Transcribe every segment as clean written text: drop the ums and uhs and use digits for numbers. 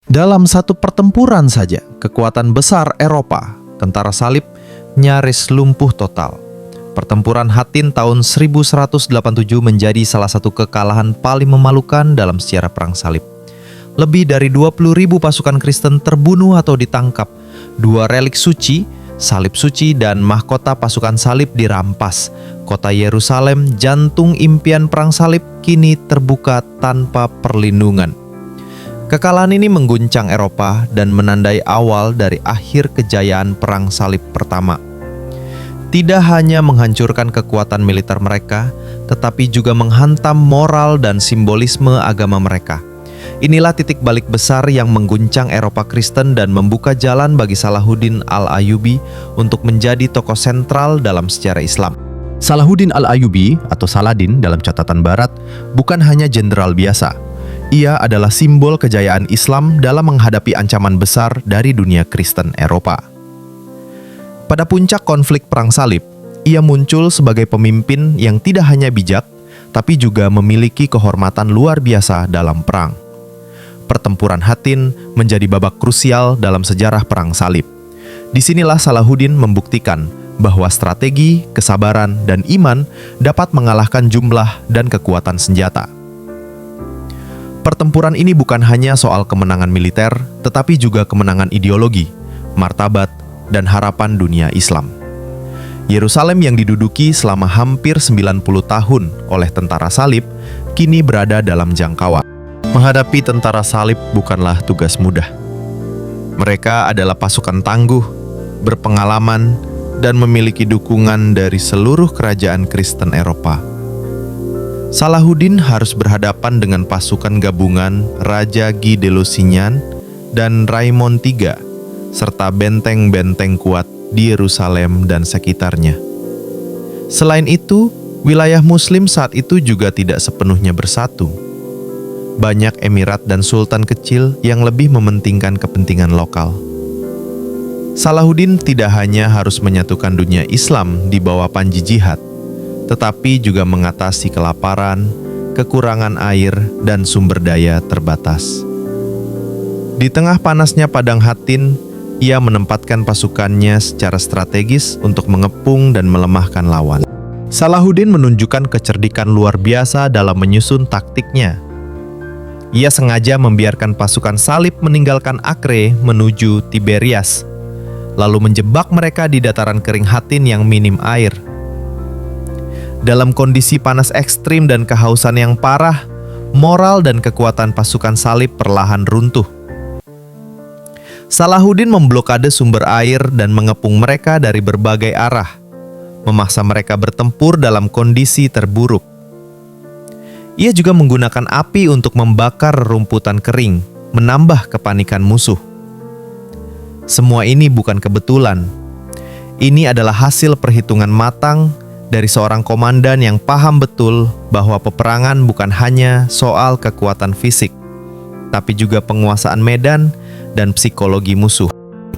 Dalam satu pertempuran saja, kekuatan besar Eropa, tentara salib, nyaris lumpuh total. Pertempuran Hattin tahun 1187 menjadi salah satu kekalahan paling memalukan dalam sejarah perang salib. Lebih dari 20.000 pasukan Kristen terbunuh atau ditangkap. 2 relik suci, salib suci dan mahkota pasukan salib dirampas. Kota Yerusalem, jantung impian perang salib, kini terbuka tanpa perlindungan. Kekalahan ini mengguncang Eropa dan menandai awal dari akhir kejayaan perang salib pertama. Tidak hanya menghancurkan kekuatan militer mereka, tetapi juga menghantam moral dan simbolisme agama mereka. Inilah titik balik besar yang mengguncang Eropa Kristen dan membuka jalan bagi Salahuddin Al-Ayyubi untuk menjadi tokoh sentral dalam sejarah Islam. Salahuddin Al-Ayyubi atau Saladin dalam catatan Barat bukan hanya jenderal biasa. Ia adalah simbol kejayaan Islam dalam menghadapi ancaman besar dari dunia Kristen Eropa. Pada puncak konflik perang salib, ia muncul sebagai pemimpin yang tidak hanya bijak, tapi juga memiliki kehormatan luar biasa dalam perang. Pertempuran Hattin menjadi babak krusial dalam sejarah perang salib. Disinilah Salahuddin membuktikan bahwa strategi, kesabaran, dan iman dapat mengalahkan jumlah dan kekuatan senjata. Pertempuran ini bukan hanya soal kemenangan militer, tetapi juga kemenangan ideologi, martabat, dan harapan dunia Islam. Yerusalem yang diduduki selama hampir 90 tahun oleh tentara salib, kini berada dalam jangkauan. Menghadapi tentara salib bukanlah tugas mudah. Mereka adalah pasukan tangguh, berpengalaman, dan memiliki dukungan dari seluruh kerajaan Kristen Eropa. Salahuddin harus berhadapan dengan pasukan gabungan Raja Guy de Lusignan dan Raymond III, serta benteng-benteng kuat di Yerusalem dan sekitarnya. Selain itu, wilayah Muslim saat itu juga tidak sepenuhnya bersatu. Banyak emirat dan sultan kecil yang lebih mementingkan kepentingan lokal. Salahuddin tidak hanya harus menyatukan dunia Islam di bawah panji jihad, tetapi juga mengatasi kelaparan, kekurangan air, dan sumber daya terbatas. Di tengah panasnya padang Hattin, ia menempatkan pasukannya secara strategis untuk mengepung dan melemahkan lawan. Salahuddin menunjukkan kecerdikan luar biasa dalam menyusun taktiknya. Ia sengaja membiarkan pasukan salib meninggalkan Acre menuju Tiberias, lalu menjebak mereka di dataran kering Hattin yang minim air. Dalam kondisi panas ekstrim dan kehausan yang parah, moral dan kekuatan pasukan salib perlahan runtuh. Salahuddin memblokade sumber air dan mengepung mereka dari berbagai arah, memaksa mereka bertempur dalam kondisi terburuk. Ia juga menggunakan api untuk membakar rumputan kering, menambah kepanikan musuh. Semua ini bukan kebetulan. Ini adalah hasil perhitungan matang dari seorang komandan yang paham betul bahwa peperangan bukan hanya soal kekuatan fisik, tapi juga penguasaan medan dan psikologi musuh.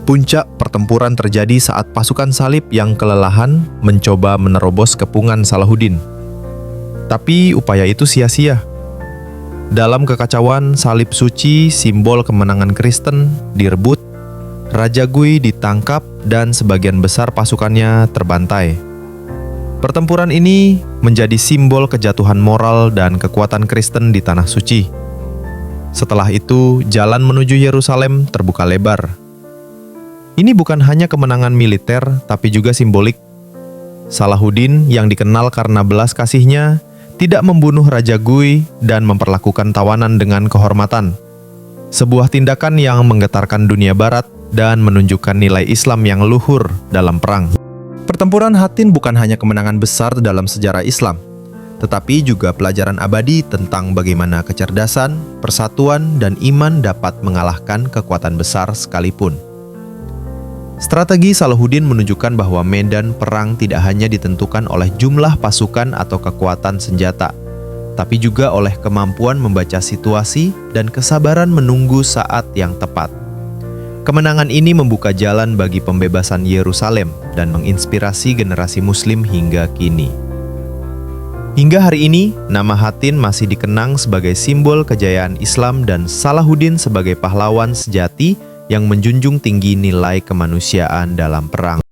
Puncak pertempuran terjadi saat pasukan salib yang kelelahan mencoba menerobos kepungan Salahuddin. Tapi upaya itu sia-sia. Dalam kekacauan, salib suci, simbol kemenangan Kristen, direbut, Raja Guy ditangkap, dan sebagian besar pasukannya terbantai. Pertempuran ini menjadi simbol kejatuhan moral dan kekuatan Kristen di Tanah Suci. Setelah itu, jalan menuju Yerusalem terbuka lebar. Ini bukan hanya kemenangan militer, tapi juga simbolik. Salahuddin yang dikenal karena belas kasihnya, tidak membunuh Raja Guy dan memperlakukan tawanan dengan kehormatan. Sebuah tindakan yang menggetarkan dunia barat dan menunjukkan nilai Islam yang luhur dalam perang. Pertempuran Hattin bukan hanya kemenangan besar dalam sejarah Islam, tetapi juga pelajaran abadi tentang bagaimana kecerdasan, persatuan, dan iman dapat mengalahkan kekuatan besar sekalipun. Strategi Salahuddin menunjukkan bahwa medan perang tidak hanya ditentukan oleh jumlah pasukan atau kekuatan senjata, tapi juga oleh kemampuan membaca situasi dan kesabaran menunggu saat yang tepat. Kemenangan ini membuka jalan bagi pembebasan Yerusalem dan menginspirasi generasi Muslim hingga kini. Hingga hari ini, nama Hattin masih dikenang sebagai simbol kejayaan Islam dan Salahuddin sebagai pahlawan sejati yang menjunjung tinggi nilai kemanusiaan dalam perang.